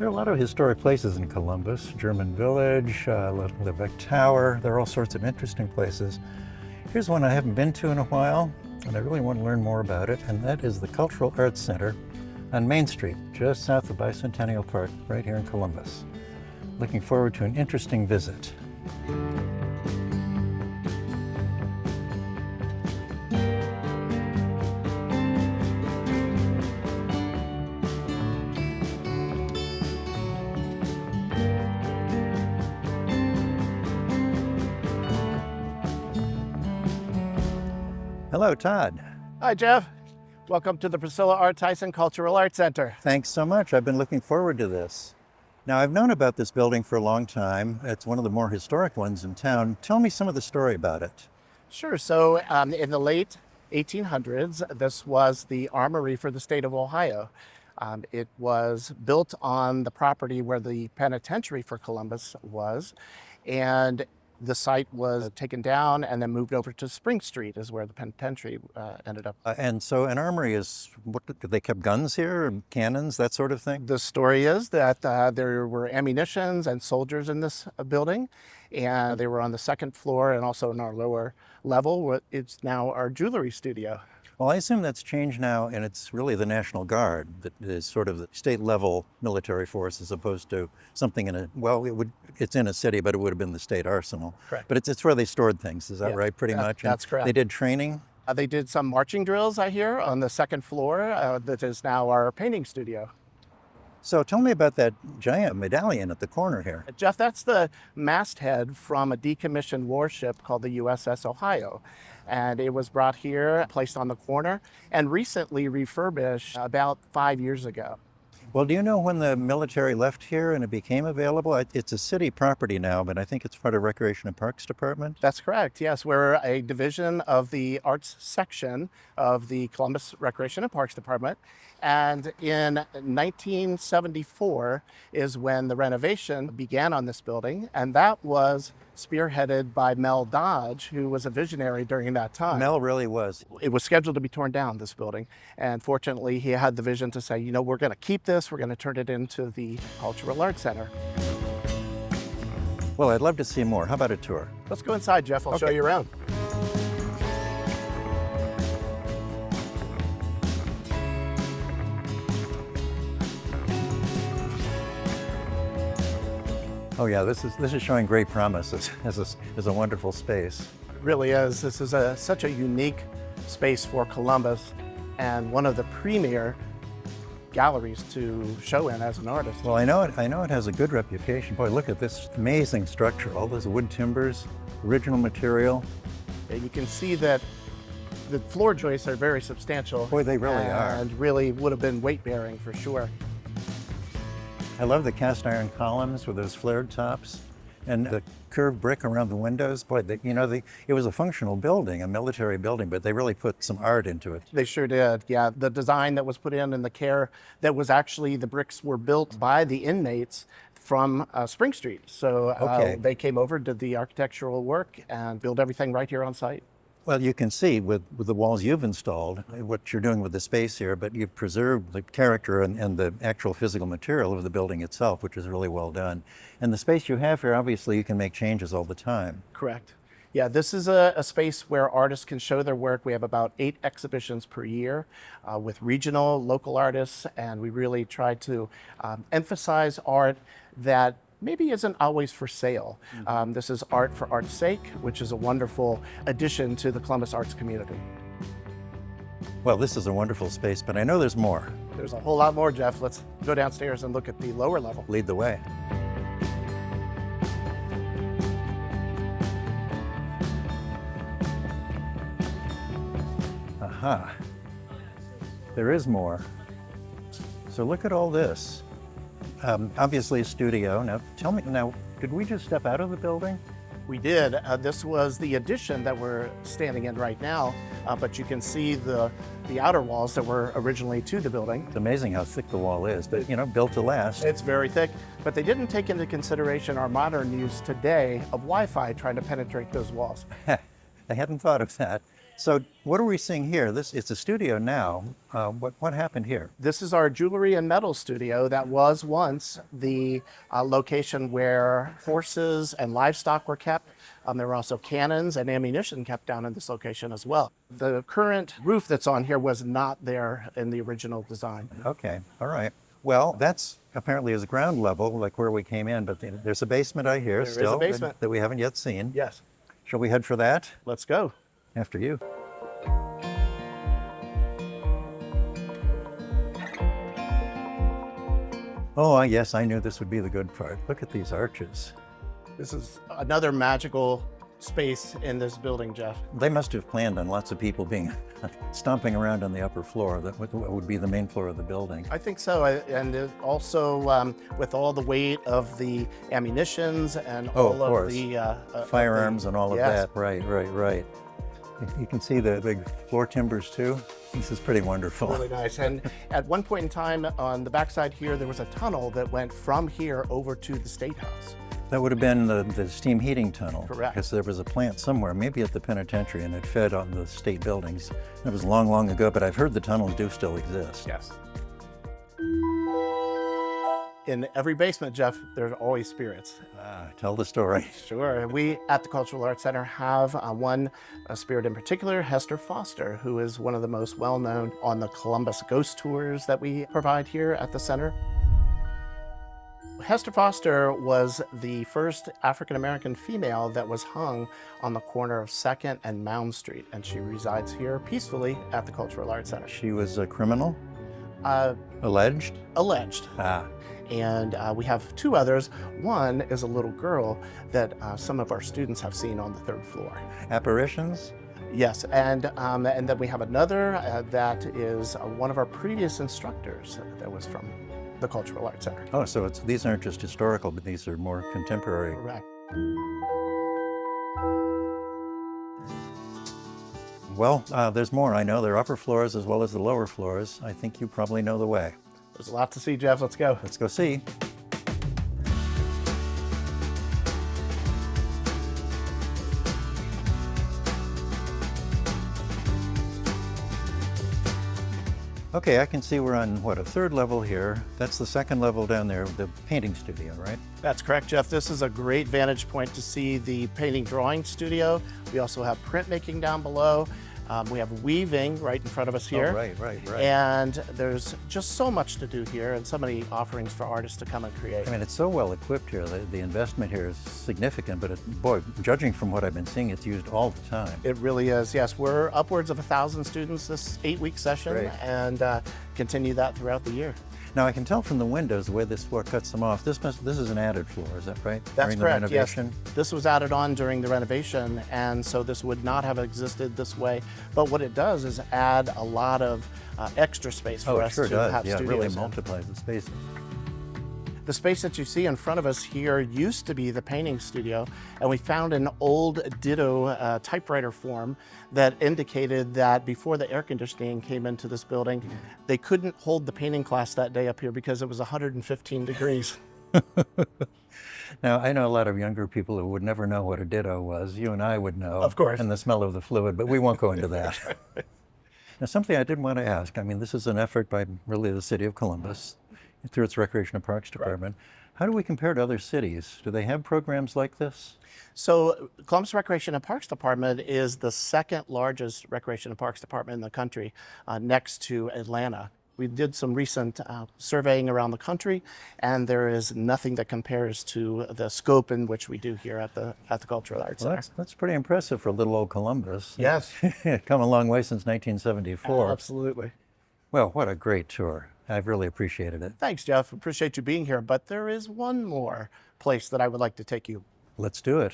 There are a lot of historic places in Columbus. German Village, Leveque Tower. There are all sorts of interesting places. Here's one I haven't been to in a while, and I really want to learn more about it, and that is the Cultural Arts Center on Main Street, just south of Bicentennial Park, right here in Columbus. Looking forward to an interesting visit. Hello, Todd. Hi, Jeff. Welcome to the Priscilla R. Tyson Cultural Arts Center. Thanks so much. I've been looking forward to this. Now, I've known about this building for a long time. It's one of the more historic ones in town. Tell me some of the story about it. Sure. So in the late 1800s, this was the armory for the state of Ohio. It was built on the property where the penitentiary for Columbus was, and the site was taken down and then moved over to Spring Street is where the penitentiary ended up. And so an armory is, what, they kept guns here, cannons, that sort of thing? The story is that there were ammunitions and soldiers in this building, and they were on the second floor and also in our lower level. It's now our jewelry studio. Well, I assume that's changed now, and it's really the National Guard that is sort of the state-level military force as opposed to something in a, well, it's in a city, but it would have been the state arsenal. Correct. But it's where they stored things, is that right, pretty much? That's correct. They did training? They did some marching drills, I hear, on the second floor that is now our painting studio. So tell me about that giant medallion at the corner here. Jeff, that's the masthead from a decommissioned warship called the USS Ohio. And it was brought here, placed on the corner, and recently refurbished about 5 years ago. Well, do you know when the military left here and it became available? It's a city property now, but I think it's part of Recreation and Parks Department. That's correct, yes. We're a division of the arts section of the Columbus Recreation and Parks Department. And in 1974 is when the renovation began on this building, and that was spearheaded by Mel Dodge, who was a visionary during that time. Mel really was. It was scheduled to be torn down, this building, and fortunately he had the vision to say, you know, we're going to keep this, we're going to turn it into the Cultural Arts Center. Well, I'd love to see more. How about a tour? Let's go inside, Jeff. I'll show you around. Oh yeah, this is showing great promise as a wonderful space. It really is. This is such a unique space for Columbus and one of the premier galleries to show in as an artist. Well, I know it has a good reputation. Boy, look at this amazing structure. All those wood timbers, original material. You can see that the floor joists are very substantial. Boy, they really are. And really would have been weight bearing for sure. I love the cast iron columns with those flared tops and the curved brick around the windows. Boy, it was a functional building, a military building, but they really put some art into it. They sure did, yeah. The design that was put in and the care that was actually, the bricks were built by the inmates from Spring Street. So they came over, did the architectural work and built everything right here on site. Well, you can see with the walls you've installed what you're doing with the space here, but you've preserved the character and the actual physical material of the building itself, which is really well done. And the space you have here, obviously, you can make changes all the time. Correct. Yeah, this is a space where artists can show their work. We have about 8 exhibitions per year with regional, local artists, and we really try to emphasize art that maybe isn't always for sale. This is art for art's sake, which is a wonderful addition to the Columbus arts community. Well, this is a wonderful space, but I know there's more. There's a whole lot more, Jeff. Let's go downstairs and look at the lower level. Lead the way. Aha. There is more. So look at all this. Obviously a studio. Now tell me, did we just step out of the building? We did. This was the addition that we're standing in right now, but you can see the outer walls that were originally to the building. It's amazing how thick the wall is, but built to last. It's very thick, but they didn't take into consideration our modern use today of Wi-Fi trying to penetrate those walls. I hadn't thought of that. So what are we seeing here? It's a studio now. What happened here? This is our jewelry and metal studio that was once the location where horses and livestock were kept. There were also cannons and ammunition kept down in this location as well. The current roof that's on here was not there in the original design. Okay, all right. Well, that's apparently is ground level, like where we came in, but there's a basement I hear There is a still basement. that we haven't yet seen. Yes. Shall we head for that? Let's go. After you. Oh, yes, I knew this would be the good part. Look at these arches. This is another magical space in this building, Jeff. They must have planned on lots of people being stomping around on the upper floor. That would be the main floor of the building. I think so, and also with all the weight of the ammunitions and Oh, all of of course. the Firearms and all of yes. that. Right. You can see the big floor timbers too. This is pretty wonderful. Really nice. And at one point in time, on the backside here, there was a tunnel that went from here over to the State House. That would have been the steam heating tunnel. Correct. Because there was a plant somewhere, maybe at the penitentiary, and it fed on the state buildings. That was long, long ago, but I've heard the tunnels do still exist. Yes. In every basement, Jeff, there's always spirits. Tell the story. Sure. We at the Cultural Arts Center have one spirit in particular, Hester Foster, who is one of the most well-known on the Columbus ghost tours that we provide here at the center. Hester Foster was the first African-American female that was hung on the corner of 2nd and Mound Street, and she resides here peacefully at the Cultural Arts Center. She was a criminal? Alleged? Alleged. And we have two others. One is a little girl that some of our students have seen on the 3rd floor. Apparitions? Yes, and then we have another that is one of our previous instructors that was from the Cultural Arts Center. Oh, so these aren't just historical, but these are more contemporary. Correct. Well, there's more. I know there are upper floors as well as the lower floors. I think you probably know the way. There's a lot to see, Jeff. Let's go. Let's go see. Okay, I can see we're on, what, a 3rd level here. That's the 2nd level down there, the painting studio, right? That's correct, Jeff. This is a great vantage point to see the painting drawing studio. We also have printmaking down below. We have weaving right in front of us here. Oh, right. And there's just so much to do here and so many offerings for artists to come and create. I mean, it's so well equipped here. The investment here is significant, but boy, judging from what I've been seeing, it's used all the time. It really is, yes. We're upwards of 1,000 students this 8-week session. Great. And continue that throughout the year. Now, I can tell from the windows the way this floor cuts them off. This is an added floor, is that right? That's During correct, the renovation? yes. This was added on during the renovation, and so this would not have existed this way. But what it does is add a lot of extra space for Oh, it us sure to does. have Yeah, it studios really in. multiplies the space. The space that you see in front of us here used to be the painting studio, and we found an old Ditto typewriter form that indicated that before the air conditioning came into this building, they couldn't hold the painting class that day up here because it was 115 degrees. Now, I know a lot of younger people who would never know what a ditto was. You and I would know. Of course. And the smell of the fluid, but we won't go into that. Now, something I did want to ask. I mean, this is an effort by really the city of Columbus through its Recreation and Parks Department. How do we compare to other cities? Do they have programs like this? So Columbus Recreation and Parks Department is the 2nd largest Recreation and Parks Department in the country, next to Atlanta. We did some recent surveying around the country, and there is nothing that compares to the scope in which we do here at the Cultural Arts Well, Center. that's pretty impressive for little old Columbus. Yes. Come a long way since 1974. Absolutely. Well, what a great tour. I've really appreciated it. Thanks, Jeff. Appreciate you being here. But there is one more place that I would like to take you. Let's do it.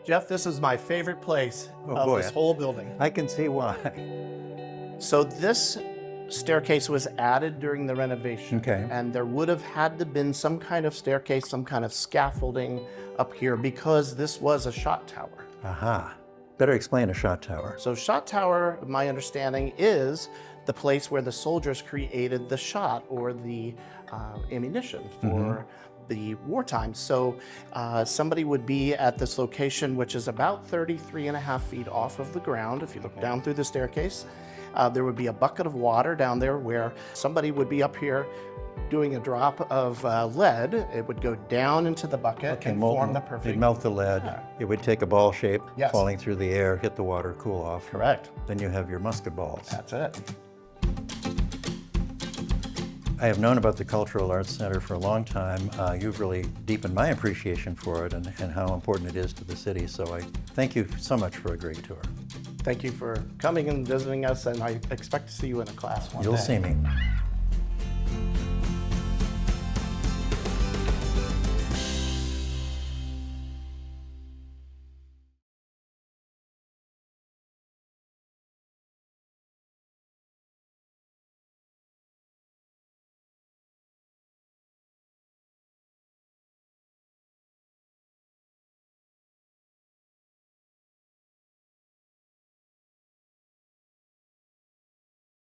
Jeff, this is my favorite place Oh, of boy. this whole building. I can see why. So this staircase was added during the renovation. Okay. And there would have had to been some kind of staircase, some kind of scaffolding up here because this was a shot tower. Aha. Better explain a shot tower. So shot tower, my understanding, is the place where the soldiers created the shot or the ammunition for the wartime. So somebody would be at this location, which is about 33.5 feet off of the ground. If you look down through the staircase, there would be a bucket of water down there where somebody would be up here doing a drop of lead. It would go down into the bucket and form the perfect. You'd melt the lead. It would take a ball shape, Yes. falling through the air, hit the water, cool off. Correct. Then you have your musket balls. That's it. I have known about the Cultural Arts Center for a long time. You've really deepened my appreciation for it and how important it is to the city. So I thank you so much for a great tour. Thank you for coming and visiting us, and I expect to see you in a class one day. You'll see me.